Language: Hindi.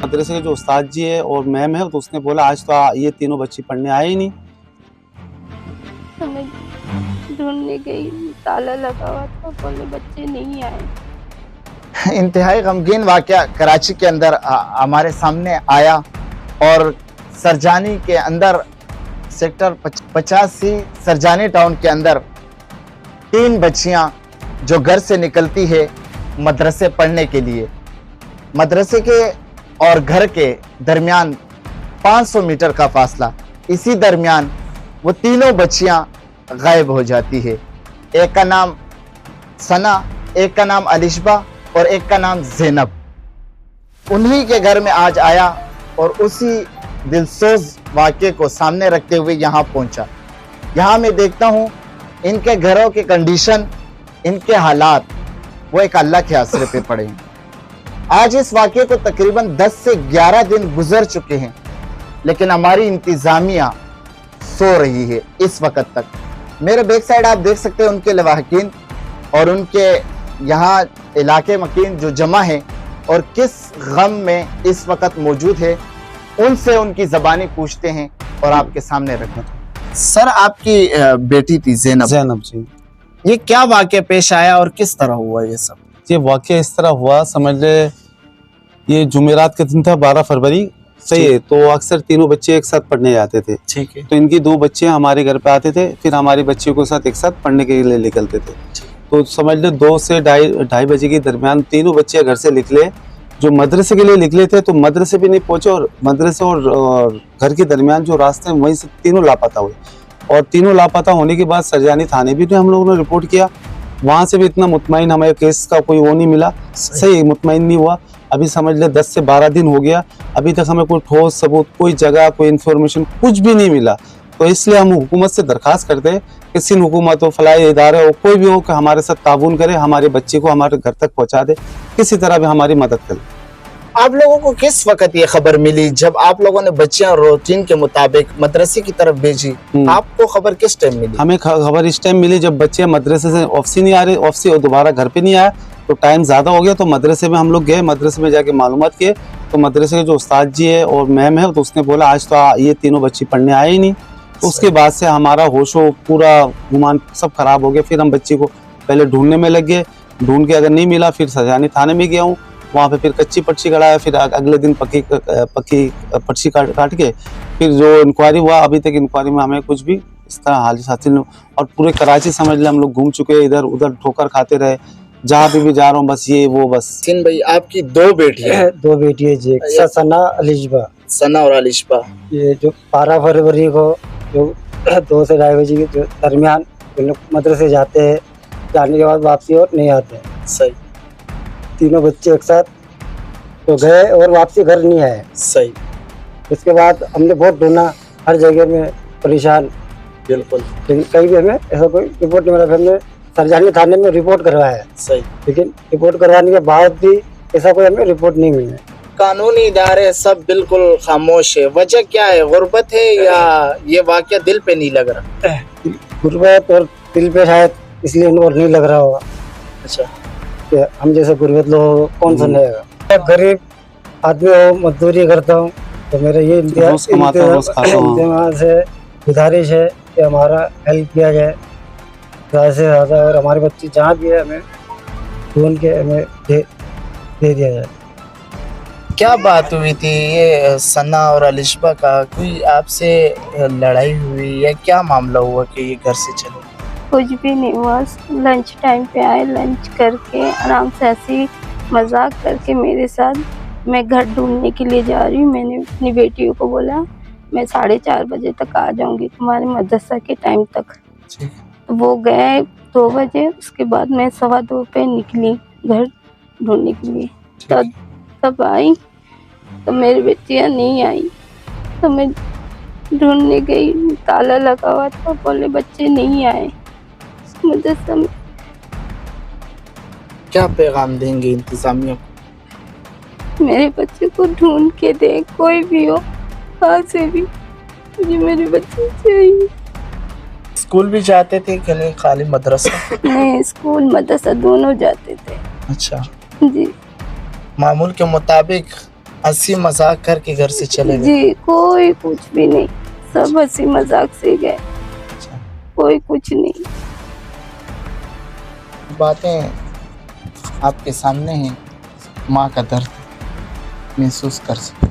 मदरसे के जो उस्ताद जी है और मैम है, तो उसने बोला आज तो ये तीनों बच्चे पढ़ने आए ही नहीं। तो मैं ढूंढने गई, ताला लगा हुआ था, बोले बच्चे नहीं आए। इंतहाई गमगीन वाकया कराची के अंदर हमारे सामने आया और सरजानी के अंदर सेक्टर 85 सरजानी टाउन के अंदर 3 बच्चियां जो घर से निकलती है मदरसे पढ़ने के लिए, मदरसे के और घर के दरमियान 500 मीटर का फासला, इसी दरमियान वो तीनों बच्चियां गायब हो जाती है। एक का नाम सना, एक का नाम अलिशबा और एक का नाम ज़ैनब। उन्हीं के घर में आज आया और उसी दिलसोज वाक़े को सामने रखते हुए यहाँ पहुँचा। यहाँ मैं देखता हूँ इनके घरों के कंडीशन, इनके हालात, वो एक अल्लाह के आसरे पे पड़े हैं। आज इस वाक़े को तकरीबन 10 से 11 दिन गुजर चुके हैं, लेकिन हमारी इंतज़ामिया सो रही है इस वक्त तक। मेरे बैक साइड आप देख सकते हैं उनके लवाहकीन और उनके यहाँ इलाके मकीन जो जमा है और किस गम में इस वक्त मौजूद है, उनसे उनकी ज़बानी पूछते हैं और आपके सामने रखते हैं। सर, आपकी बेटी थी ज़ैनब जी, ये क्या वाक़या पेश आया और किस तरह हुआ ये सब? ये वाक़या इस तरह हुआ, समझ ले ये जुमेरात का दिन था, 12 फरवरी, सही है। तो अक्सर तीनों बच्चे एक साथ पढ़ने जाते थे। ठीक है। तो इनकी 2 बच्चे हमारे घर पे आते थे, फिर हमारे बच्चियों के साथ एक साथ पढ़ने के लिए निकलते थे। तो समझ ले 2 से ढाई बजे के दरमियान तीनों बच्चे घर से निकले, जो मदरसे के लिए निकले थे, तो मदरसे भी नहीं पहुंचे और मदरसे और घर के दरमियान जो रास्ते वहीं से तीनों लापता हुए। और तीनों लापता होने के बाद सरजानी थाने भी हम लोगों ने रिपोर्ट किया, वहाँ से भी इतना मुतमईन हमें केस का कोई वो नहीं मिला, सही मुतमईन नहीं हुआ। अभी समझ ले 10 से 12 दिन हो गया, अभी तक हमें कोई ठोस सबूत, कोई जगह, कोई इन्फॉर्मेशन कुछ भी नहीं मिला। तो इसलिए हम हुकूमत से दरख्वास्त करते हैं, किसी हुकूमत हो, फलाई इदारे हो, कोई भी हो, कि हमारे साथ ताउन करे, हमारे बच्चे को हमारे घर तक पहुँचा दे, किसी तरह भी हमारी मदद करे। आप लोगों को किस वक्त ये खबर मिली जब आप लोगों ने बच्चियां रूटीन के मुताबिक मदरसे की तरफ भेजी? आपको खबर किस टाइम मिली? हमें खबर इस टाइम मिली जब बच्चे मदरसे से ऑफिस नहीं आ रहे, ऑफिस और दोबारा घर पे नहीं आया, तो टाइम ज़्यादा हो गया। तो मदरसे में हम लोग गए, मदरसे में जाके मालूमात किए, तो मदरसे के जो उस्ताद जी है और मैम है, तो उसने बोला आज तो ये तीनों बच्चे पढ़ने आए ही नहीं। तो उसके बाद से हमारा होशो पूरा गुमान सब खराब हो गया। फिर हम बच्चे को पहले ढूंढने में लग गए, ढूंढ के अगर नहीं मिला फिर सरजानी थाने में गया हूँ, वहाँ पे फिर कच्ची पर्ची कढ़ाया, फिर अगले दिन पक्की पर्ची काट के फिर जो इंक्वायरी हुआ, अभी तक इंक्वायरी में हमें कुछ भी इस तरह हासिल नहीं। और पूरे कराची समझ ले हम लोग घूम चुके, इधर उधर ठोकर खाते रहे, जहाँ पे भी जा रहा हूँ बस ये वो बस। सिन भाई, आपकी 2 बेटियां? 2 बेटियां जी, सना अलिशबा। सना और अलिशबा। ये जो 12 फरवरी को जो 2 से ढाई बजे के दरमियान मदरसे जाते हैं, जाने के बाद वापसी और नहीं आते। सही। तीनों बच्चे एक साथ तो गए और वापसी घर नहीं आए। सही। उसके बाद हमने बहुत ढूंढा, हर जगह में परेशान, बिल्कुल, लेकिन कहीं भी हमें ऐसा कोई रिपोर्ट नहीं मिला। हमने सरजानी थाने में रिपोर्ट करवाया। सही। लेकिन रिपोर्ट करवाने के बाद भी ऐसा कोई हमें रिपोर्ट नहीं मिला। कानूनी इदारे सब बिल्कुल खामोश है, वजह क्या है? गुर्बत है या ये वाकया दिल पे नहीं लग रहा? गुर्बत और दिल पे शायद इसलिए उनको नहीं लग रहा होगा। अच्छा, कि हम जैसे गुर्बत लोग कौन सुनेगा। गरीब आदमी हो, मजदूरी करता हूँ, तो मेरा ये इंतजार से गुजारिश है कि हमारा हेल्प किया जाए ज़्यादा से ज़्यादा, और हमारे बच्चे जहाँ भी है हमें ढूंढ के हमें दे दिया जाए। क्या बात हुई थी ये सना और अलिशबा का? कोई आपसे लड़ाई हुई या क्या मामला हुआ कि ये घर से चले? कुछ भी नहीं हुआ, लंच टाइम पे आए, लंच करके आराम से ऐसे मजाक करके मेरे साथ, मैं घर ढूंढने के लिए जा रही हूँ। मैंने अपनी बेटियों को बोला मैं 4:30 बजे तक आ जाऊंगी तुम्हारे मदरसा के टाइम तक। तो वो गए 2 बजे, उसके बाद मैं 2:15 पे निकली घर ढूंढने के लिए। तब आई तो मेरी बेटियाँ नहीं आई, तो मैं ढूंढने गई, ताला लगा हुआ था, बोले बच्चे नहीं आए मदरसा में। क्या पैगाम देंगे इंतजामिया को? मेरे बच्चे को ढूंढ के दे, कोई भी हो, कहाँ से भी, मुझे मेरे बच्चे चाहिए। स्कूल भी जाते थे कि नहीं, खाली मदरसा? नहीं, स्कूल मदरसा दोनों जाते थे। अच्छा जी। मामूल के मुताबिक हंसी मजाक करके घर से चले गए? जी, कोई कुछ भी नहीं, सब हंसी मजाक से गए, कोई कुछ नहीं। बातें आपके सामने हैं, माँ का दर्द महसूस कर सकते।